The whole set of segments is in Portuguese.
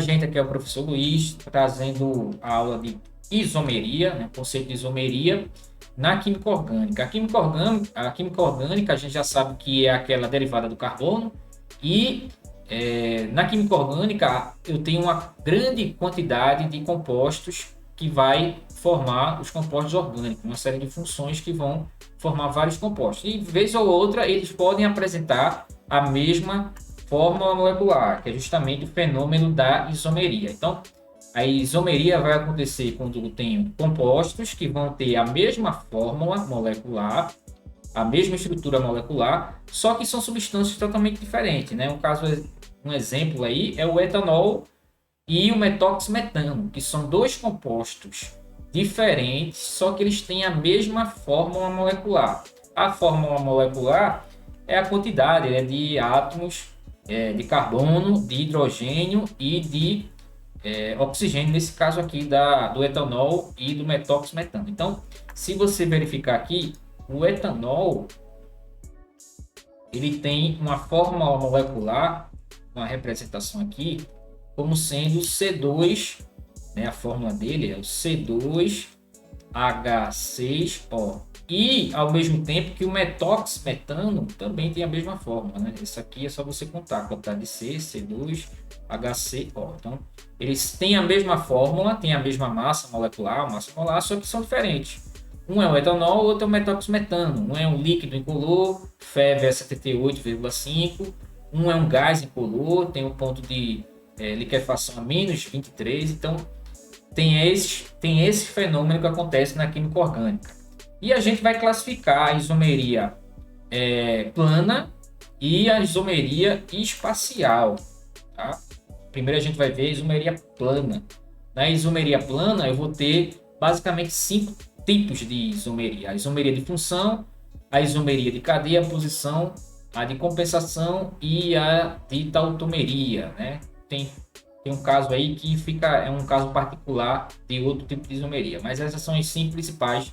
gente aqui é o professor Luiz, trazendo a aula de isomeria, né, conceito de isomeria na química orgânica. A química orgânica a gente já sabe que é aquela derivada do carbono e na química orgânica eu tenho uma grande quantidade de compostos que vai formar os compostos orgânicos, uma série de funções que vão formar vários compostos. E, vez ou outra, eles podem apresentar a mesma fórmula molecular, que é justamente o fenômeno da isomeria. Então, a isomeria vai acontecer quando eu tenho compostos que vão ter a mesma fórmula molecular, a mesma estrutura molecular, só que são substâncias totalmente diferentes, né? Um exemplo aí é o etanol e o metoximetano, que são dois compostos diferentes, só que eles têm a mesma fórmula molecular. A fórmula molecular é a quantidade, né, de átomos de carbono, de hidrogênio e de oxigênio, nesse caso aqui do etanol e do metoximetano. Então, se você verificar aqui, o etanol ele tem uma fórmula molecular, uma representação aqui, como sendo C2, né? A fórmula dele é o C2H6O. E, ao mesmo tempo que o metoximetano também tem a mesma fórmula, né? Isso aqui é só você contar a quantidade de C, C2HCO. Então, eles têm a mesma fórmula, têm a mesma massa molecular, só que são diferentes. Um é o etanol, o outro é o metoximetano. Um é um líquido incolor, FeV é 78,5. Um é um gás incolor, tem um ponto de liquefação a menos 23. Então, tem esse fenômeno que acontece na química orgânica. E a gente vai classificar a isomeria plana e a isomeria espacial. Tá? Primeiro a gente vai ver a isomeria plana. Na isomeria plana eu vou ter basicamente 5 tipos de isomeria. A isomeria de função, a isomeria de cadeia, posição, a de compensação e a de tautomeria, né? Tem um caso aí que é um caso particular de outro tipo de isomeria, mas essas são as 5 principais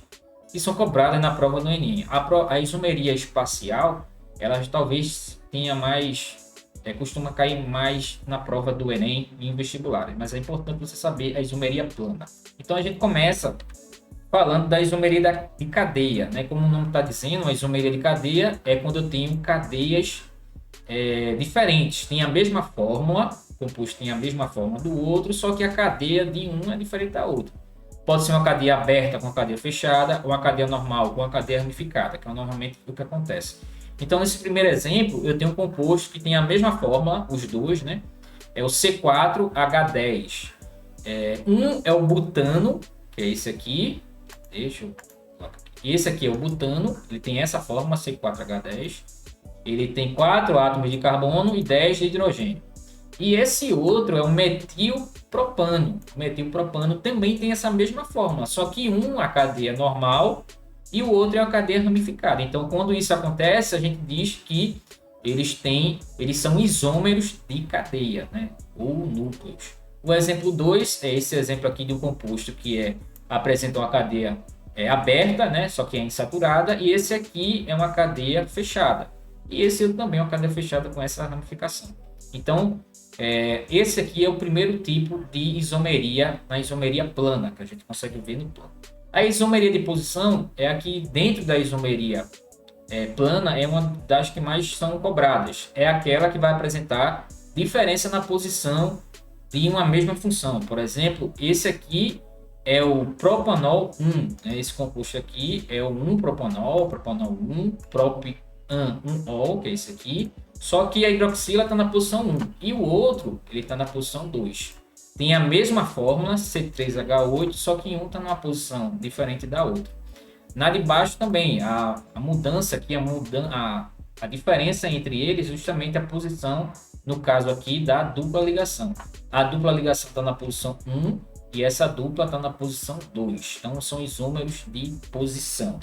que são cobradas na prova do Enem. A isomeria espacial, ela talvez tenha mais, costuma cair mais na prova do Enem e em vestibulares, mas é importante você saber a isomeria plana. Então a gente começa falando da isomeria de cadeia, né? Como o nome está dizendo, a isomeria de cadeia é quando eu tenho cadeias diferentes, tem a mesma fórmula, o composto tem a mesma fórmula do outro, só que a cadeia de um é diferente da outra. Pode ser uma cadeia aberta com uma cadeia fechada, ou uma cadeia normal com uma cadeia ramificada, que é normalmente o que acontece. Então, nesse primeiro exemplo, eu tenho um composto que tem a mesma fórmula, os dois, né? É o C4H10. Um é o butano, que é esse aqui. Esse aqui é o butano, ele tem essa fórmula C4H10. Ele tem 4 átomos de carbono e 10 de hidrogênio. E esse outro é o metilpropano. O metilpropano também tem essa mesma fórmula, só que um é a cadeia normal e o outro é a cadeia ramificada. Então, quando isso acontece, a gente diz que eles são isômeros de cadeia, né? Ou núcleos. O exemplo 2 é esse exemplo aqui de um composto que apresenta uma cadeia aberta, né? Só que é insaturada, e esse aqui é uma cadeia fechada. E esse outro também é uma cadeia fechada com essa ramificação. Então, esse aqui é o primeiro tipo de isomeria, na isomeria plana, que a gente consegue ver no plano. A isomeria de posição é aqui dentro da isomeria plana, é uma das que mais são cobradas. É aquela que vai apresentar diferença na posição de uma mesma função. Por exemplo, esse aqui é o propanol 1. Né? Esse composto aqui é o 1-propanol, propanol 1, propan-1-ol, que é esse aqui. Só que a hidroxila está na posição 1 e o outro ele está na posição 2. Tem a mesma fórmula, C3H8, só que um está numa posição diferente da outra. Na de baixo também, a mudança aqui, a diferença entre eles, justamente a posição, no caso aqui, da dupla ligação. A dupla ligação está na posição 1 e essa dupla está na posição 2. Então, são isômeros de posição.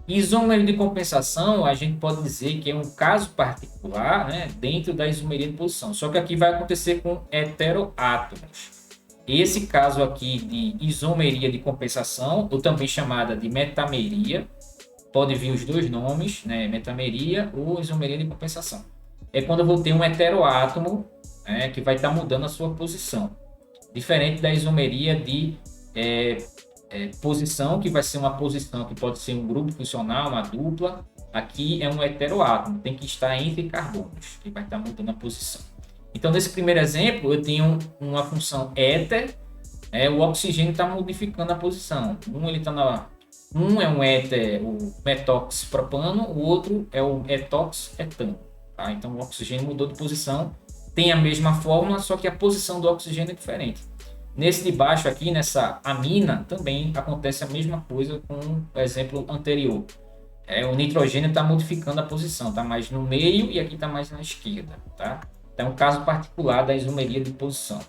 Isômero de compensação, a gente pode dizer que é um caso particular, né, dentro da isomeria de posição. Só que aqui vai acontecer com heteroátomos. Esse caso aqui de isomeria de compensação, ou também chamada de metameria, pode vir os dois nomes, né, metameria ou isomeria de compensação. É quando eu vou ter um heteroátomo né, que vai estar mudando a sua posição. Diferente da isomeria de posição, que vai ser uma posição que pode ser um grupo funcional, uma dupla. Aqui é um heteroátomo, tem que estar entre carbonos, que vai estar mudando a posição. Então, nesse primeiro exemplo, eu tenho uma função éter, o oxigênio está modificando a posição. Um é um éter, o metoxpropano, o outro é o etoxetano. Tá? Então, o oxigênio mudou de posição, tem a mesma fórmula, só que a posição do oxigênio é diferente. Nesse de baixo aqui, nessa amina, também acontece a mesma coisa com o exemplo anterior. O nitrogênio está modificando a posição, está mais no meio e aqui está mais na esquerda. Tá? Então, é um caso particular da isomeria de posição.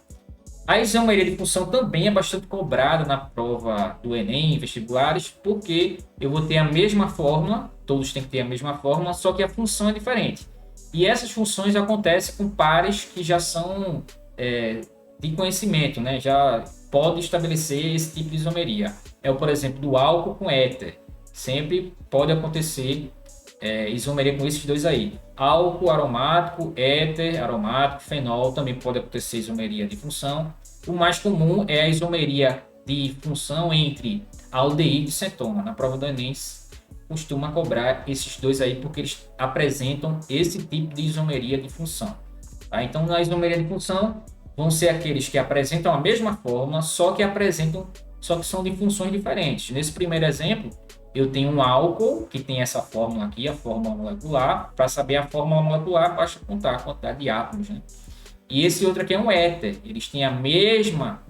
A isomeria de função também é bastante cobrada na prova do Enem, vestibulares, porque eu vou ter a mesma fórmula, todos têm que ter a mesma fórmula, só que a função é diferente. E essas funções acontecem com pares que já são de conhecimento, né? Já pode estabelecer esse tipo de isomeria. Por exemplo, do álcool com éter. Sempre pode acontecer isomeria com esses dois aí. Álcool aromático, éter aromático, fenol, também pode acontecer isomeria de função. O mais comum é a isomeria de função entre aldeído e cetona. Na prova do Enem costuma cobrar esses dois aí porque eles apresentam esse tipo de isomeria de função. Tá? Então, na isomeria de função vão ser aqueles que apresentam a mesma fórmula, só que são de funções diferentes. Nesse primeiro exemplo, eu tenho um álcool que tem essa fórmula aqui, a fórmula molecular. Para saber a fórmula molecular, basta contar a quantidade de átomos, né? E esse outro aqui é um éter. Eles têm a mesma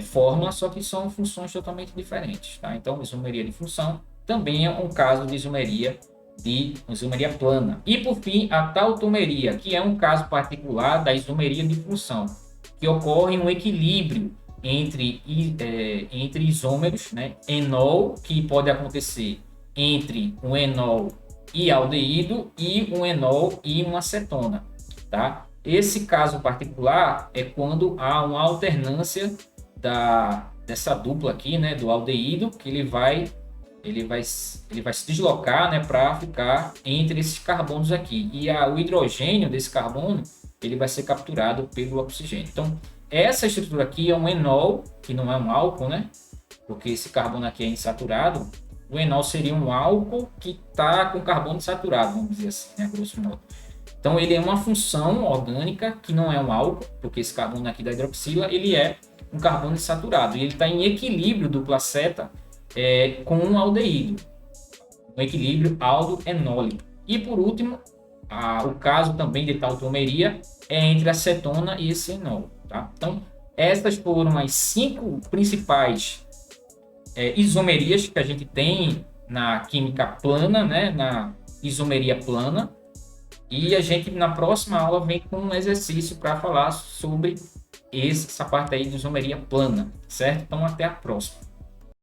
fórmula, só que são funções totalmente diferentes. Tá? Então, isomeria de função também é um caso de isomeria plana. E, por fim, a tautomeria, que é um caso particular da isomeria de função, que ocorre um equilíbrio entre isômeros, né? Enol, que pode acontecer entre um enol e aldeído, e um enol e uma cetona. Tá? Esse caso particular é quando há uma alternância dessa dupla aqui, né? Do aldeído, que ele vai se deslocar, né? Para ficar entre esses carbonos aqui. E o hidrogênio desse carbono ele vai ser capturado pelo oxigênio. Então, essa estrutura aqui é um enol, que não é um álcool, né? Porque esse carbono aqui é insaturado. O enol seria um álcool que está com carbono insaturado, vamos dizer assim, né? Grosso modo. Então, ele é uma função orgânica que não é um álcool, porque esse carbono aqui da hidroxila, ele é um carbono insaturado. E ele está em equilíbrio dupla seta com um aldeído. Um equilíbrio aldo-enólico. E, por último, o caso também de tautomeria é entre a cetona e esse enol. Tá? Então, essas foram as 5 principais isomerias que a gente tem na química plana, né? Na isomeria plana. E a gente, na próxima aula, vem com um exercício para falar sobre essa parte aí de isomeria plana, certo? Então, até a próxima.